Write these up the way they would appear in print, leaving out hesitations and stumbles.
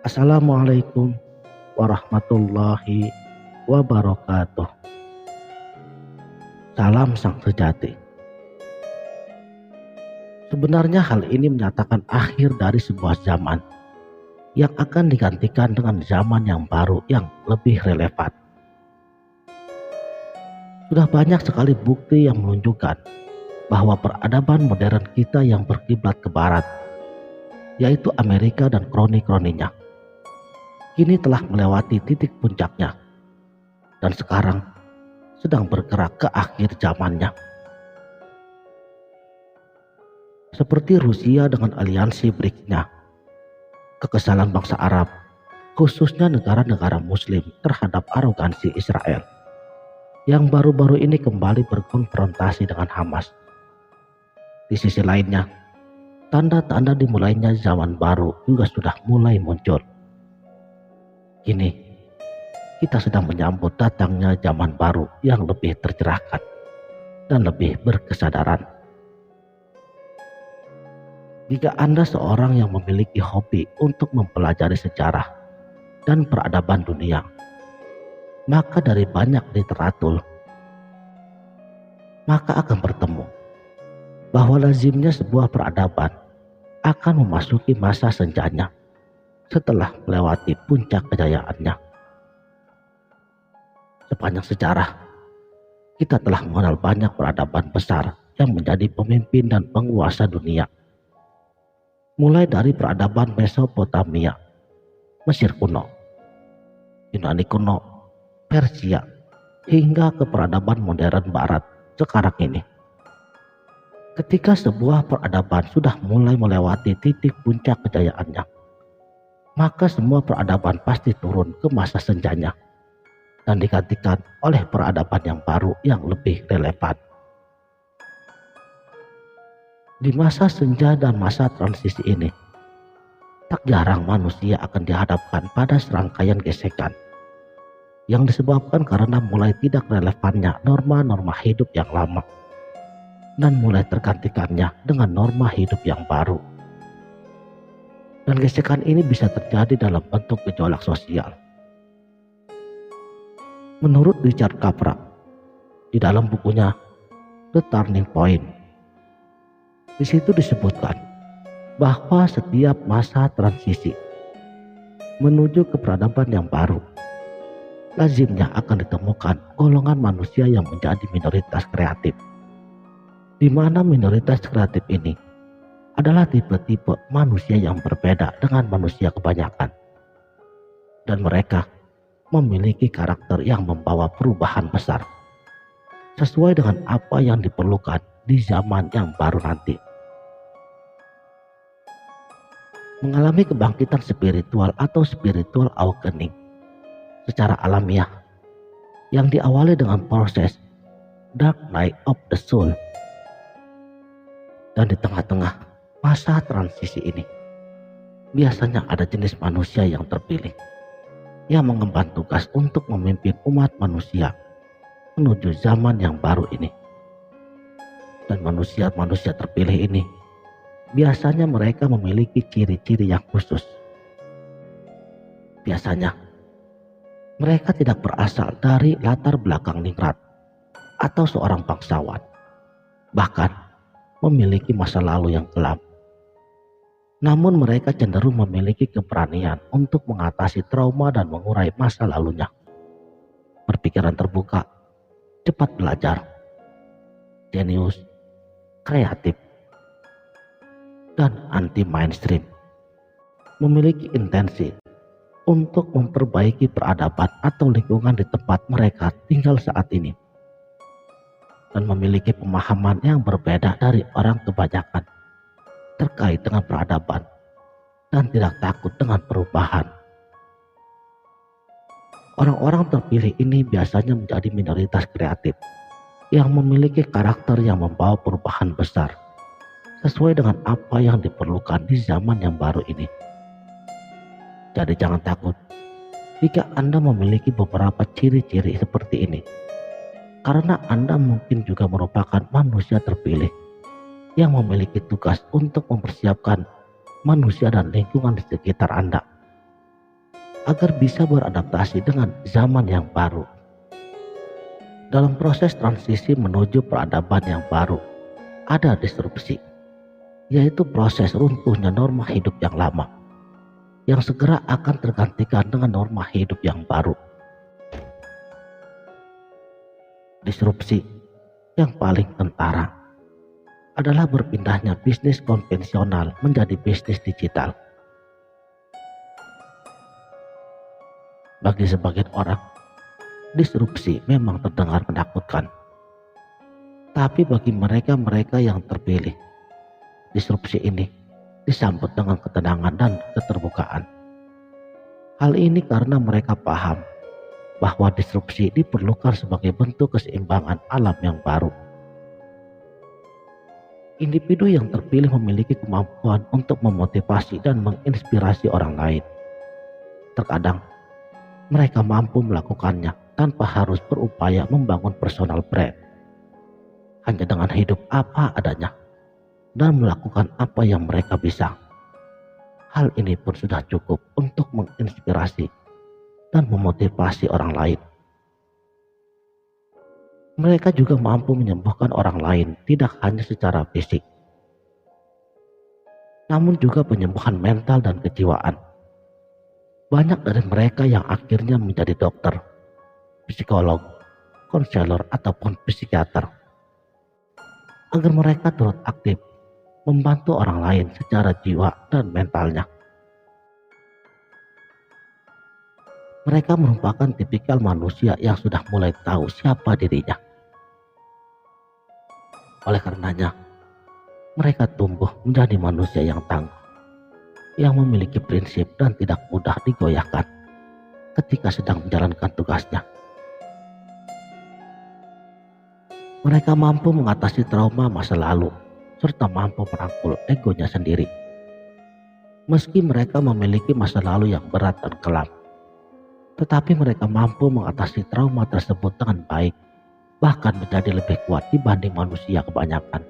Assalamualaikum warahmatullahi wabarakatuh. Salam sang sejati. Sebenarnya hal ini menyatakan akhir dari sebuah zaman yang akan digantikan dengan zaman yang baru yang lebih relevan. Sudah banyak sekali bukti yang menunjukkan bahwa peradaban modern kita yang berkiblat ke barat, yaitu Amerika dan kroni-kroninya, kini telah melewati titik puncaknya dan sekarang sedang bergerak ke akhir zamannya. Seperti Rusia dengan aliansi BRICS-nya, kekesalan bangsa Arab, khususnya negara-negara Muslim terhadap arogansi Israel, yang baru-baru ini kembali berkonfrontasi dengan Hamas. Di sisi lainnya, tanda-tanda dimulainya zaman baru juga sudah mulai muncul. Kini, kita sedang menyambut datangnya zaman baru yang lebih tercerahkan dan lebih berkesadaran. Jika Anda seorang yang memiliki hobi untuk mempelajari sejarah dan peradaban dunia, maka dari banyak literatur, maka akan bertemu bahwa lazimnya sebuah peradaban akan memasuki masa senjanya setelah melewati puncak kejayaannya. Sepanjang sejarah, kita telah mengenal banyak peradaban besar yang menjadi pemimpin dan penguasa dunia. Mulai dari peradaban Mesopotamia, Mesir kuno, Yunani kuno, Persia, hingga ke peradaban modern barat sekarang ini. Ketika sebuah peradaban sudah mulai melewati titik puncak kejayaannya, maka semua peradaban pasti turun ke masa senjanya dan digantikan oleh peradaban yang baru yang lebih relevan. Di masa senja dan masa transisi ini, tak jarang manusia akan dihadapkan pada serangkaian gesekan yang disebabkan karena mulai tidak relevannya norma-norma hidup yang lama dan mulai tergantikannya dengan norma hidup yang baru. Dan gesekan ini bisa terjadi dalam bentuk gejolak sosial. Menurut Richard Capra, di dalam bukunya The Turning Point, di situ disebutkan bahwa setiap masa transisi menuju ke peradaban yang baru, lazimnya akan ditemukan golongan manusia yang menjadi minoritas kreatif, di mana minoritas kreatif ini adalah tipe-tipe manusia yang berbeda dengan manusia kebanyakan, dan mereka memiliki karakter yang membawa perubahan besar sesuai dengan apa yang diperlukan di zaman yang baru nanti. Mengalami kebangkitan spiritual atau spiritual awakening secara alamiah yang diawali dengan proses dark night of the soul. Dan di tengah-tengah masa transisi ini, biasanya ada jenis manusia yang terpilih yang mengemban tugas untuk memimpin umat manusia menuju zaman yang baru ini. Dan manusia-manusia terpilih ini biasanya mereka memiliki ciri-ciri yang khusus. Biasanya mereka tidak berasal dari latar belakang ningrat atau seorang bangsawan, bahkan memiliki masa lalu yang kelam. Namun mereka cenderung memiliki keberanian untuk mengatasi trauma dan mengurai masa lalunya. Berpikiran terbuka, cepat belajar, jenius, kreatif, dan anti-mainstream. Memiliki intensi untuk memperbaiki peradaban atau lingkungan di tempat mereka tinggal saat ini. Dan memiliki pemahaman yang berbeda dari orang kebanyakan terkait dengan peradaban dan tidak takut dengan perubahan. Orang-orang terpilih ini biasanya menjadi minoritas kreatif yang memiliki karakter yang membawa perubahan besar sesuai dengan apa yang diperlukan di zaman yang baru ini. Jadi jangan takut jika Anda memiliki beberapa ciri-ciri seperti ini, karena Anda mungkin juga merupakan manusia terpilih yang memiliki tugas untuk mempersiapkan manusia dan lingkungan di sekitar Anda agar bisa beradaptasi dengan zaman yang baru. Dalam proses transisi menuju peradaban yang baru, ada disrupsi, yaitu proses runtuhnya norma hidup yang lama, yang segera akan tergantikan dengan norma hidup yang baru. Disrupsi yang paling kentara adalah berpindahnya bisnis konvensional menjadi bisnis digital. Bagi sebagian orang, disrupsi memang terdengar menakutkan. Tapi bagi mereka-mereka yang terpilih, disrupsi ini disambut dengan ketenangan dan keterbukaan. Hal ini karena mereka paham bahwa disrupsi diperlukan sebagai bentuk keseimbangan alam yang baru. Individu yang terpilih memiliki kemampuan untuk memotivasi dan menginspirasi orang lain. Terkadang, mereka mampu melakukannya tanpa harus berupaya membangun personal brand. Hanya dengan hidup apa adanya dan melakukan apa yang mereka bisa. Hal ini pun sudah cukup untuk menginspirasi dan memotivasi orang lain. Mereka juga mampu menyembuhkan orang lain tidak hanya secara fisik, namun juga penyembuhan mental dan kejiwaan. Banyak dari mereka yang akhirnya menjadi dokter, psikolog, konselor, ataupun psikiater, agar mereka turut aktif membantu orang lain secara jiwa dan mentalnya. Mereka merupakan tipikal manusia yang sudah mulai tahu siapa dirinya. Oleh karenanya, mereka tumbuh menjadi manusia yang tangguh, yang memiliki prinsip dan tidak mudah digoyahkan ketika sedang menjalankan tugasnya. Mereka mampu mengatasi trauma masa lalu, serta mampu merangkul egonya sendiri. Meski mereka memiliki masa lalu yang berat dan kelam, tetapi mereka mampu mengatasi trauma tersebut dengan baik, bahkan menjadi lebih kuat dibanding manusia kebanyakan.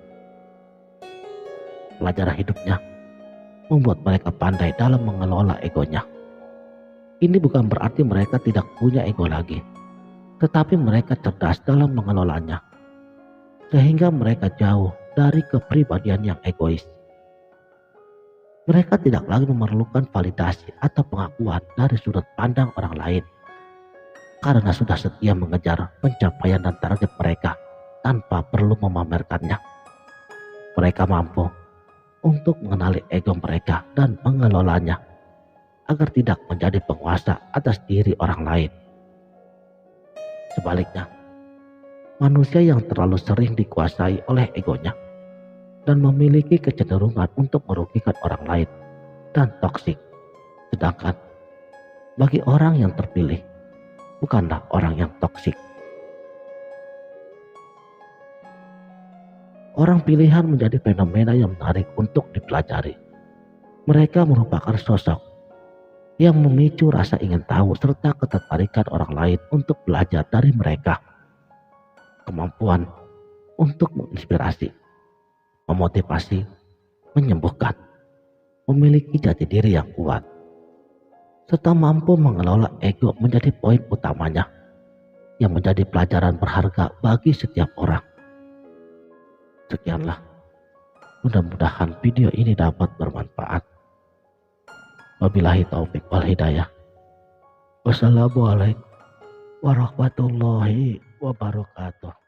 Pelajaran hidupnya membuat mereka pandai dalam mengelola egonya. Ini bukan berarti mereka tidak punya ego lagi, tetapi mereka cerdas dalam mengelolanya, sehingga mereka jauh dari kepribadian yang egois. Mereka tidak lagi memerlukan validasi atau pengakuan dari sudut pandang orang lain, karena sudah setia mengejar pencapaian dan target mereka tanpa perlu memamerkannya. Mereka mampu untuk mengenali ego mereka dan mengelolanya agar tidak menjadi penguasa atas diri orang lain. Sebaliknya, manusia yang terlalu sering dikuasai oleh egonya dan memiliki kecenderungan untuk merugikan orang lain dan toksik. Sedangkan bagi orang yang terpilih, bukanlah orang yang toksik. Orang pilihan menjadi fenomena yang menarik untuk dipelajari. Mereka merupakan sosok yang memicu rasa ingin tahu serta ketertarikan orang lain untuk belajar dari mereka. Kemampuan untuk menginspirasi, memotivasi, menyembuhkan, memiliki jati diri yang kuat, serta mampu mengelola ego menjadi poin utamanya yang menjadi pelajaran berharga bagi setiap orang. Sekianlah, mudah-mudahan video ini dapat bermanfaat. Wabillahi taufik wal hidayah. Wassalamualaikum warahmatullahi wabarakatuh.